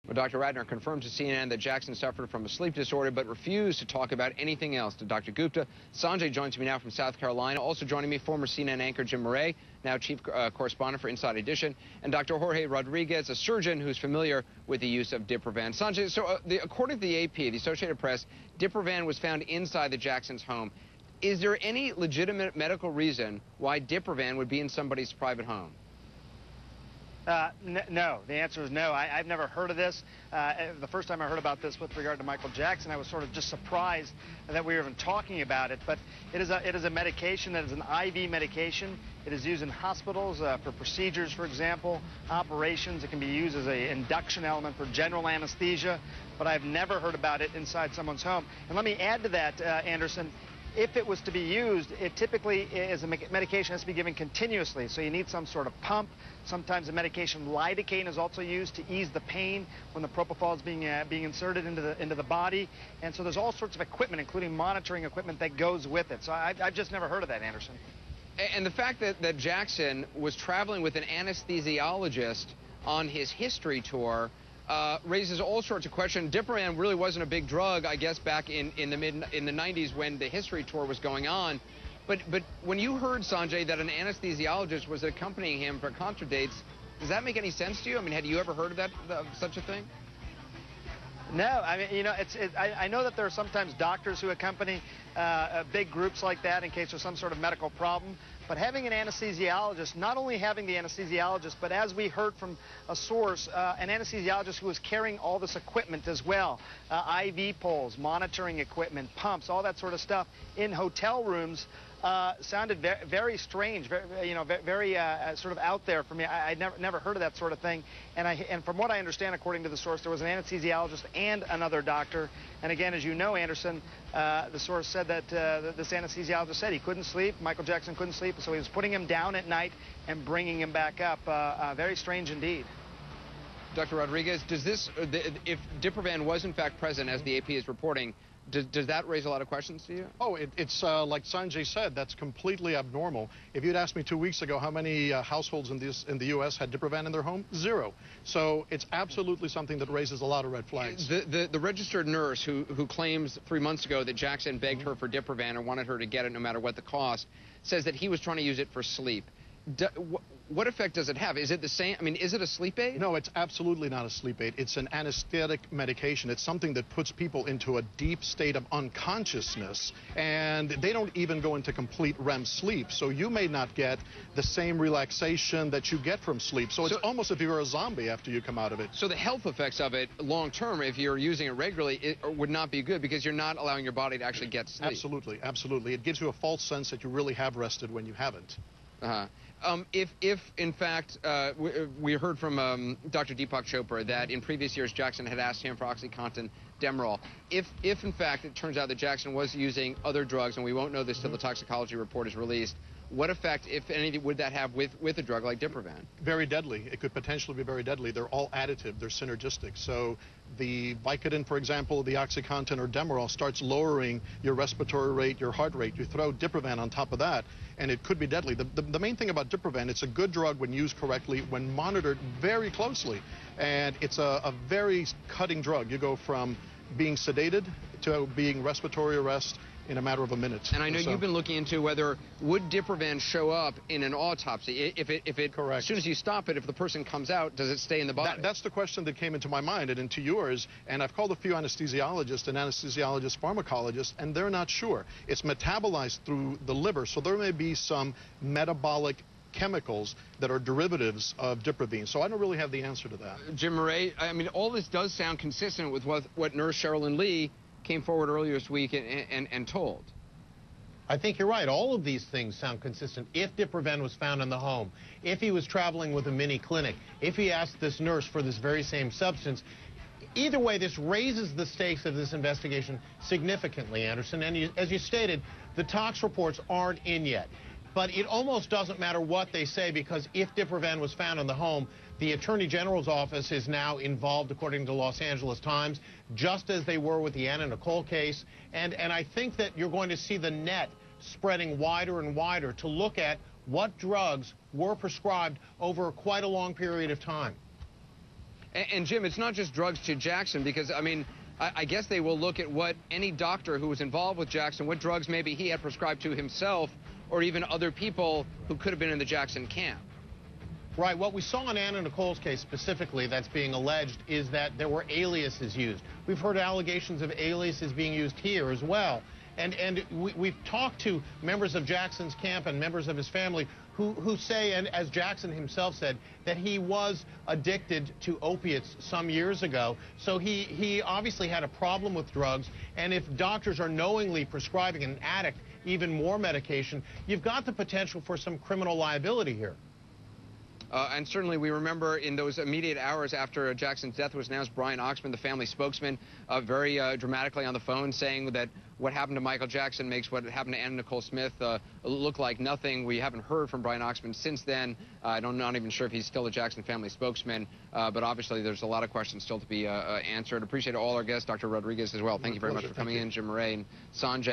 Well, Dr. Radner confirms to CNN that Jackson suffered from a sleep disorder but refused to talk about anything else. To Dr. Gupta, Sanjay joins me now from South Carolina. Also joining me, former CNN anchor Jim Murray, now chief correspondent for Inside Edition, and Dr. Jorge Rodriguez, a surgeon who's familiar with the use of Diprovan. Sanjay, so according to the AP, the Associated Press, Diprovan was found inside the Jacksons' home. Is there any legitimate medical reason why Diprovan would be in somebody's private home? No. The answer is no. I've never heard of this. The first time I heard about this with regard to Michael Jackson, I was sort of just surprised that we were even talking about it. But it is a medication that is an IV medication. It is used in hospitals for procedures, for example, operations. It can be used as an induction element for general anesthesia. But I've never heard about it inside someone's home. And let me add to that, Anderson. If it was to be used, it typically is a medication that has to be given continuously. So you need some sort of pump. Sometimes the medication lidocaine is also used to ease the pain when the propofol is being inserted into the body. And so there's all sorts of equipment, including monitoring equipment, that goes with it. So I've just never heard of that, Anderson. And the fact that Jackson was traveling with an anesthesiologist on his history tour raises all sorts of questions. Diprovan really wasn't a big drug, I guess, back in the 90s when the history tour was going on. But when you heard, Sanjay, that an anesthesiologist was accompanying him for concert dates, does that make any sense to you? I mean, had you ever heard of such a thing? No, I mean, you know, I know that there are sometimes doctors who accompany big groups like that in case there's some sort of medical problem. But having an anesthesiologist, not only having the anesthesiologist, but as we heard from a source, an anesthesiologist who was carrying all this equipment as well, IV poles, monitoring equipment, pumps, all that sort of stuff in hotel rooms, sounded very strange, very sort of out there for me. I'd never heard of that sort of thing. And from what I understand, according to the source, there was an anesthesiologist and another doctor. And again, as you know, Anderson, the source said that this anesthesiologist said he couldn't sleep. Michael Jackson couldn't sleep, so he was putting him down at night and bringing him back up. Very strange indeed. Dr. Rodriguez, if Diprovan was in fact present, as the AP is reporting, does that raise a lot of questions to you? Oh, it's like Sanjay said, that's completely abnormal. If you'd asked me 2 weeks ago how many households in the U.S. had Diprovan in their home, 0. So it's absolutely something that raises a lot of red flags. The registered nurse who claims 3 months ago that Jackson begged her for Diprovan or wanted her to get it no matter what the cost, says that he was trying to use it for sleep. What effect does it have? Is it the same? I mean, is it a sleep aid? No, it's absolutely not a sleep aid. It's an anesthetic medication. It's something that puts people into a deep state of unconsciousness, and they don't even go into complete REM sleep. So you may not get the same relaxation that you get from sleep. So it's almost if you're a zombie after you come out of it. So the health effects of it long term, if you're using it regularly, it would not be good because you're not allowing your body to actually get sleep. Absolutely, absolutely. It gives you a false sense that you really have rested when you haven't. If in fact, we heard from Dr. Deepak Chopra that in previous years Jackson had asked him for OxyContin, Demerol. If in fact it turns out that Jackson was using other drugs, and we won't know this till the toxicology report is released, what effect, if any, would that have with a drug like Diprovan? Very deadly. It could potentially be very deadly. They're all additive. They're synergistic. So the Vicodin, for example, the OxyContin or Demerol starts lowering your respiratory rate, your heart rate. You throw Diprovan on top of that, and it could be deadly. The main thing about Diprovan, it's a good drug when used correctly, when monitored very closely. And it's a very cutting drug. You go from being sedated to being respiratory arrest in a matter of a minute. And I know you've been looking into whether would Diprovan show up in an autopsy if it correct. As soon as you stop it, if the person comes out, does it stay in the body? That's the question that came into my mind and into yours. And I've called a few anesthesiologists and anesthesiologist pharmacologists, and they're not sure. It's metabolized through the liver, so there may be some metabolic chemicals that are derivatives of Diprovan. So I don't really have the answer to that. Jim Murray, I mean, all this does sound consistent with what Nurse Sherilyn Lee came forward earlier this week and told. I think you're right. All of these things sound consistent. If Diprovan was found in the home, if he was traveling with a mini clinic, if he asked this nurse for this very same substance, either way, this raises the stakes of this investigation significantly, Anderson. And as you stated, the tox reports aren't in yet. But it almost doesn't matter what they say, because if Diprovan was found in the home, the Attorney General's office is now involved, according to the Los Angeles Times, just as they were with the Anna Nicole case. And I think that you're going to see the net spreading wider and wider to look at what drugs were prescribed over quite a long period of time. And Jim, it's not just drugs to Jackson, because, I mean, I guess they will look at what any doctor who was involved with Jackson, what drugs maybe he had prescribed to himself or even other people who could have been in the Jackson camp. Right. What we saw in Anna Nicole's case specifically that's being alleged is that there were aliases used. We've heard allegations of aliases being used here as well. And we've talked to members of Jackson's camp and members of his family who say, and as Jackson himself said, that he was addicted to opiates some years ago. So he obviously had a problem with drugs. And if doctors are knowingly prescribing an addict even more medication, you've got the potential for some criminal liability here. And certainly we remember in those immediate hours after Jackson's death was announced, Brian Oxman, the family spokesman, very dramatically on the phone saying that what happened to Michael Jackson makes what happened to Anna Nicole Smith look like nothing. We haven't heard from Brian Oxman since then. I'm not even sure if he's still a Jackson family spokesman, but obviously there's a lot of questions still to be answered. Appreciate all our guests, Dr. Rodriguez as well. Thank you very much for coming in, Jim Murray and Sanjay.